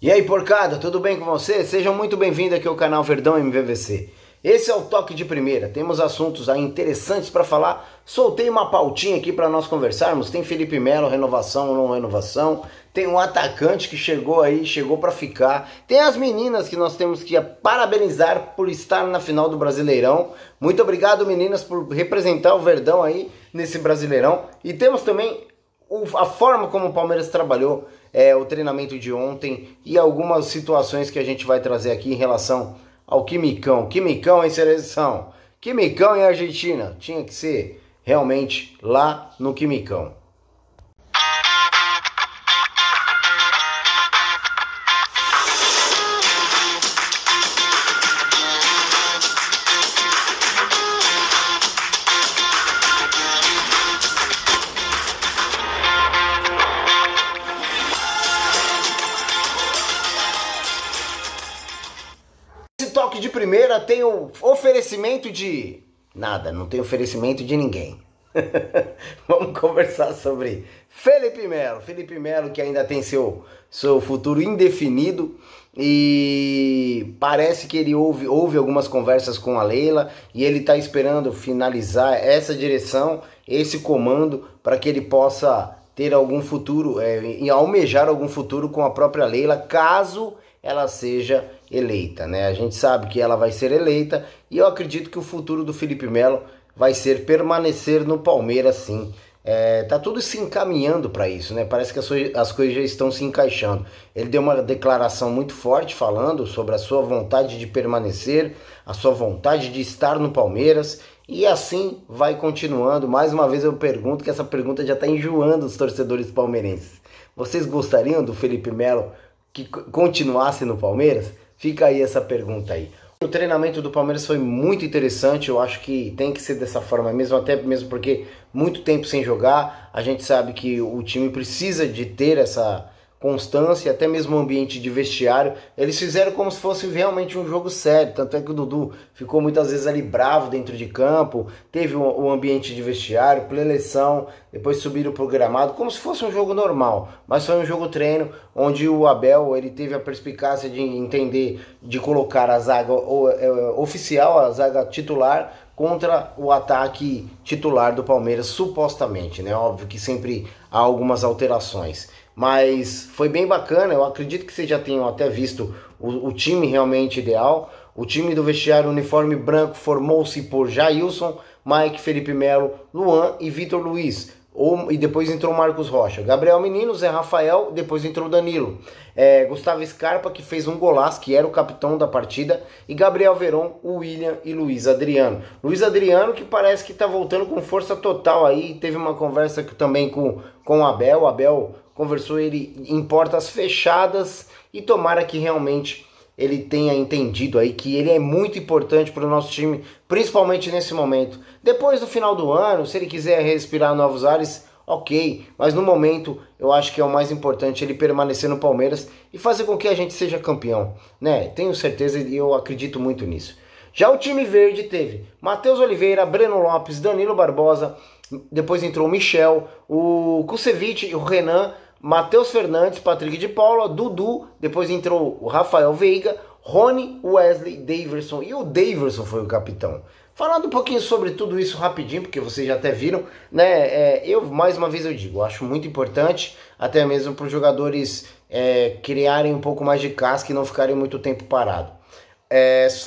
E aí, porcada, tudo bem com você? Sejam muito bem-vindos aqui ao canal Verdão MVVC. Esse é o Toque de Primeira, temos assuntos aí interessantes para falar. Soltei uma pautinha aqui para nós conversarmos. Tem Felipe Melo, renovação ou não renovação. Tem um atacante que chegou aí, chegou para ficar. Tem as meninas que nós temos que parabenizar por estar na final do Brasileirão. Muito obrigado, meninas, por representar o Verdão aí nesse Brasileirão. E temos também a forma como o Palmeiras trabalhou, o treinamento de ontem e algumas situações que a gente vai trazer aqui em relação ao Quimicão. Quimicão em seleção, Quimicão em Argentina. Tinha que ser realmente lá no Quimicão. Toque de primeira tem o oferecimento de... Nada, não tem oferecimento de ninguém. Vamos conversar sobre Felipe Melo. Felipe Melo que ainda tem seu futuro indefinido e parece que ele houve algumas conversas com a Leila e ele está esperando finalizar essa direção, esse comando, para que ele possa ter algum futuro, e almejar algum futuro com a própria Leila, caso ela seja eleita, né? A gente sabe que ela vai ser eleita e eu acredito que o futuro do Felipe Melo vai ser permanecer no Palmeiras, sim. Tá tudo se encaminhando para isso, né? Parece que as coisas já estão se encaixando. Ele deu uma declaração muito forte falando sobre a sua vontade de permanecer, a sua vontade de estar no Palmeiras, e assim vai continuando. Mais uma vez eu pergunto, que essa pergunta já está enjoando os torcedores palmeirenses. Vocês gostariam do Felipe Melo que continuasse no Palmeiras? Fica aí essa pergunta aí. O treinamento do Palmeiras foi muito interessante, eu acho que tem que ser dessa forma mesmo, até mesmo porque muito tempo sem jogar, a gente sabe que o time precisa de ter essa constância, até mesmo o ambiente de vestiário. Eles fizeram como se fosse realmente um jogo sério, tanto é que o Dudu ficou muitas vezes ali bravo dentro de campo, teve o ambiente de vestiário, preleção, depois subiram pro gramado, como se fosse um jogo normal, mas foi um jogo treino, onde o Abel ele teve a perspicácia de entender, de colocar a zaga oficial, a zaga titular, contra o ataque titular do Palmeiras, supostamente, né? Óbvio que sempre há algumas alterações. Mas foi bem bacana, eu acredito que vocês já tenham até visto o time realmente ideal. O time do vestiário uniforme branco formou-se por Jailson, Mike, Felipe Melo, Luan e Vitor Luiz. E depois entrou Marcos Rocha. Gabriel Menino, Zé Rafael, depois entrou Danilo. Gustavo Scarpa, que fez um golaço, que era o capitão da partida. E Gabriel Veron, o William e Luiz Adriano. Luiz Adriano que parece que está voltando com força total aí. Teve uma conversa também com o Abel. O Abel conversou ele em portas fechadas e tomara que realmente ele tenha entendido aí que ele é muito importante para o nosso time, principalmente nesse momento. Depois do final do ano, se ele quiser respirar novos ares, ok, mas no momento eu acho que é o mais importante ele permanecer no Palmeiras e fazer com que a gente seja campeão, né? Tenho certeza e eu acredito muito nisso. Já o time verde teve Matheus Oliveira, Breno Lopes, Danilo Barbosa, depois entrou o Michel, o Kusevich, o Renan, Matheus Fernandes, Patrick de Paula, Dudu, depois entrou o Rafael Veiga, Rony, Wesley, Daverson, e o Daverson foi o capitão. Falando um pouquinho sobre tudo isso rapidinho, porque vocês já até viram, né? Mais uma vez eu digo, eu acho muito importante, até mesmo para os jogadores criarem um pouco mais de casca e não ficarem muito tempo parado.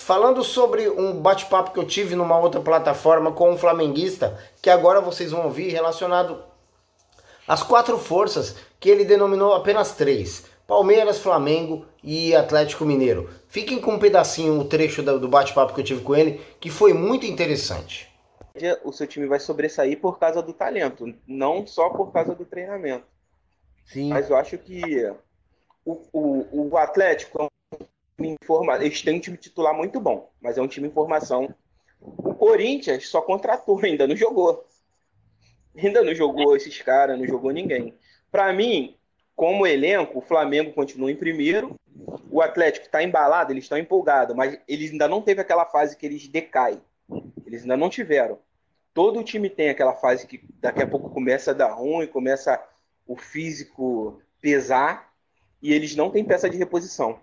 Falando sobre um bate-papo que eu tive numa outra plataforma com um flamenguista, que agora vocês vão ouvir, relacionado às 4 forças, que ele denominou apenas 3. Palmeiras, Flamengo e Atlético Mineiro. Fiquem com um pedacinho, o trecho do bate-papo que eu tive com ele, que foi muito interessante. O seu time vai sobressair por causa do talento, não só por causa do treinamento. Sim. Mas eu acho que o Atlético é um time em formação. Eles têm um time titular muito bom, mas é um time em formação. O Corinthians só contratou, ainda não jogou. Ainda não jogou esses caras, não jogou ninguém. Para mim, como elenco, o Flamengo continua em primeiro. O Atlético está embalado, eles estão empolgados, mas eles ainda não teve aquela fase que eles decaem. Eles ainda não tiveram. Todo time tem aquela fase que daqui a pouco começa a dar ruim, começa o físico pesar. e eles não têm peça de reposição.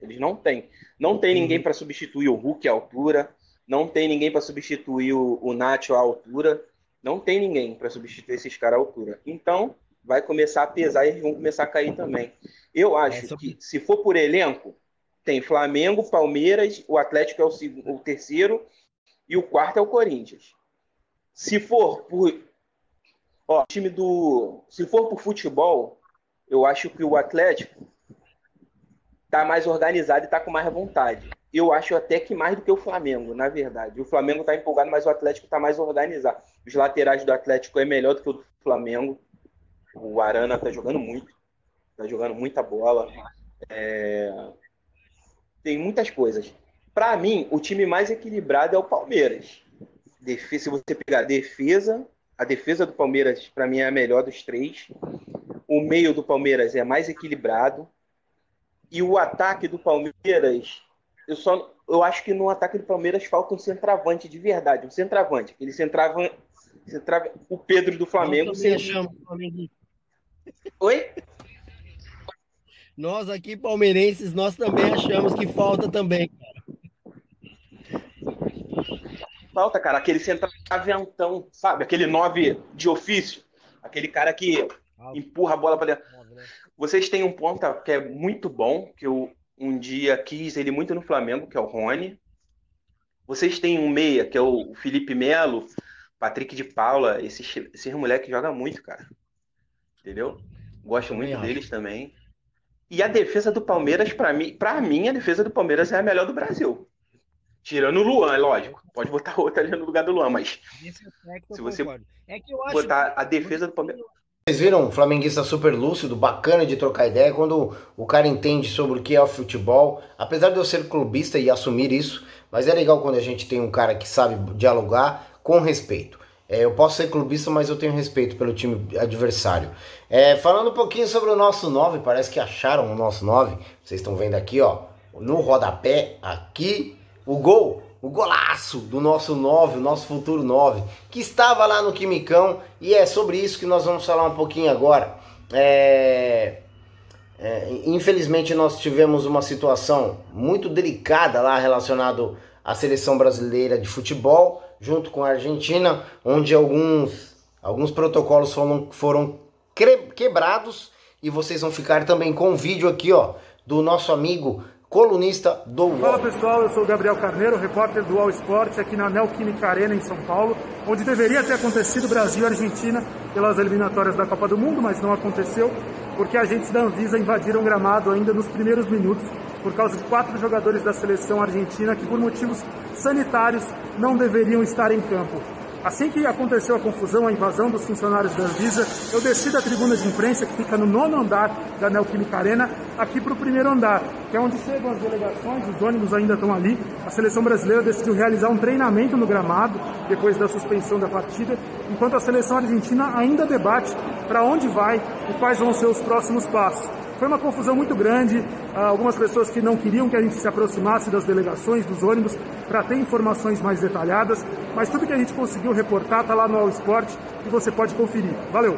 Eles não têm. Não tem ninguém para substituir o Hulk à altura, não tem ninguém para substituir o Nacho à altura, não tem ninguém para substituir esses caras à altura. Então, vai começar a pesar e eles vão começar a cair também. Eu acho que, se for por elenco, tem Flamengo, Palmeiras, o Atlético é o terceiro e o quarto é o Corinthians. Se for por se for por futebol, eu acho que o Atlético tá mais organizado e tá com mais vontade. Eu acho até que mais do que o Flamengo, na verdade. O Flamengo tá empolgado, mas o Atlético tá mais organizado. Os laterais do Atlético é melhor do que o do Flamengo. O Arana tá jogando muito. Tá jogando muita bola. Tem muitas coisas. Para mim, o time mais equilibrado é o Palmeiras. Se você pegar a defesa do Palmeiras, para mim, é a melhor dos três. O meio do Palmeiras é mais equilibrado. E o ataque do Palmeiras, eu acho que no ataque do Palmeiras falta um centroavante de verdade. Um centroavante. Aquele centroavante, o Pedro do Flamengo. Oi? Nós aqui, palmeirenses, nós também achamos que falta também, cara. Falta, cara, aquele centroavantão, sabe? Aquele 9 de ofício. Aquele cara que empurra a bola para dentro. Vocês têm um ponta que é muito bom, que eu um dia quis ele muito no Flamengo, que é o Rony. Vocês têm um meia, que é o Felipe Melo, Patrick de Paula. Esses moleques jogam muito, cara. Entendeu? Gosto muito deles também. E a defesa do Palmeiras, pra mim, a defesa do Palmeiras é a melhor do Brasil. Tirando o Luan, lógico. Pode botar outra ali no lugar do Luan, mas se você botar a defesa do Palmeiras... Vocês viram um flamenguista super lúcido, bacana de trocar ideia, quando o cara entende sobre o que é o futebol. Apesar de eu ser clubista e assumir isso, mas é legal quando a gente tem um cara que sabe dialogar com respeito. Eu posso ser clubista, mas eu tenho respeito pelo time adversário. Falando um pouquinho sobre o nosso 9, parece que acharam o nosso 9. Vocês estão vendo aqui, ó, no rodapé, aqui, o golaço do nosso 9, o nosso futuro 9, que estava lá no Quimicão, e é sobre isso que nós vamos falar um pouquinho agora. Infelizmente nós tivemos uma situação muito delicada lá relacionado à seleção brasileira de futebol, junto com a Argentina, onde alguns protocolos foram quebrados, e vocês vão ficar também com um vídeo aqui, ó, do nosso amigo colunista do UOL. Fala pessoal, eu sou o Gabriel Carneiro, repórter do UOL Esporte aqui na Neoquímica Arena em São Paulo, onde deveria ter acontecido Brasil e Argentina pelas eliminatórias da Copa do Mundo, mas não aconteceu porque agentes da Anvisa invadiram o gramado ainda nos primeiros minutos por causa de 4 jogadores da seleção argentina que por motivos sanitários não deveriam estar em campo. Assim que aconteceu a confusão, a invasão dos funcionários da Anvisa, eu desci da tribuna de imprensa, que fica no 9º andar da Neoquímica Arena, aqui para o 1º andar, que é onde chegam as delegações, os ônibus ainda estão ali. A seleção brasileira decidiu realizar um treinamento no gramado, depois da suspensão da partida, enquanto a seleção argentina ainda debate para onde vai e quais vão ser os próximos passos. Foi uma confusão muito grande, algumas pessoas que não queriam que a gente se aproximasse das delegações, dos ônibus, para ter informações mais detalhadas, mas tudo que a gente conseguiu reportar está lá no All Sport e você pode conferir. Valeu!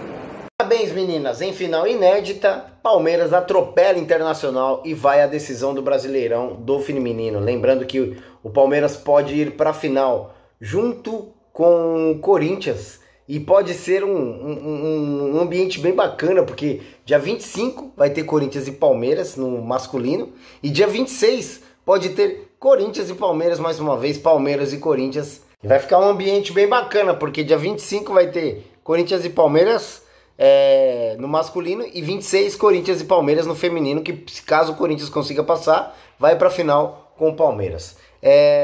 Parabéns, meninas! Em final inédita, Palmeiras atropela Internacional e vai à decisão do Brasileirão do feminino. Lembrando que o Palmeiras pode ir para a final junto com o Corinthians. E pode ser um ambiente bem bacana, porque dia 25 vai ter Corinthians e Palmeiras no masculino. E dia 26 pode ter Corinthians e Palmeiras mais uma vez, Palmeiras e Corinthians. E vai ficar um ambiente bem bacana, porque dia 25 vai ter Corinthians e Palmeiras no masculino. E 26 Corinthians e Palmeiras no feminino, que caso o Corinthians consiga passar, vai para a final com o Palmeiras.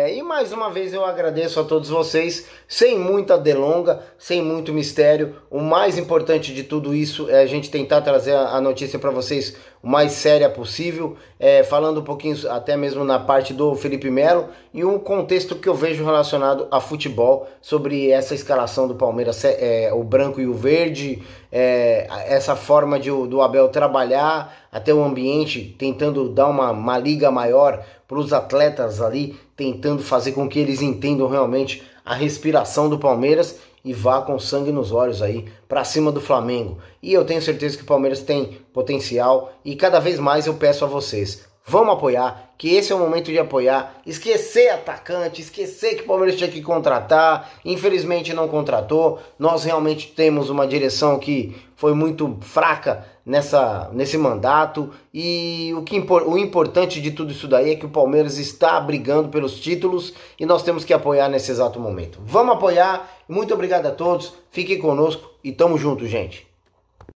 E mais uma vez eu agradeço a todos vocês, sem muita delonga, sem muito mistério. O mais importante de tudo isso é a gente tentar trazer a notícia para vocês o mais séria possível, falando um pouquinho até mesmo na parte do Felipe Melo e um contexto que eu vejo relacionado a futebol, sobre essa escalação do Palmeiras, o branco e o verde, essa forma do Abel trabalhar até o ambiente, tentando dar uma liga maior para os atletas ali, tentando fazer com que eles entendam realmente a respiração do Palmeiras, e vá com sangue nos olhos aí para cima do Flamengo. E eu tenho certeza que o Palmeiras tem potencial e cada vez mais eu peço a vocês, vamos apoiar, que esse é o momento de apoiar, esquecer atacante, esquecer que o Palmeiras tinha que contratar, infelizmente não contratou, nós realmente temos uma direção que foi muito fraca nesse mandato e o importante de tudo isso daí é que o Palmeiras está brigando pelos títulos e nós temos que apoiar nesse exato momento. Vamos apoiar, muito obrigado a todos, fiquem conosco e tamo junto, gente.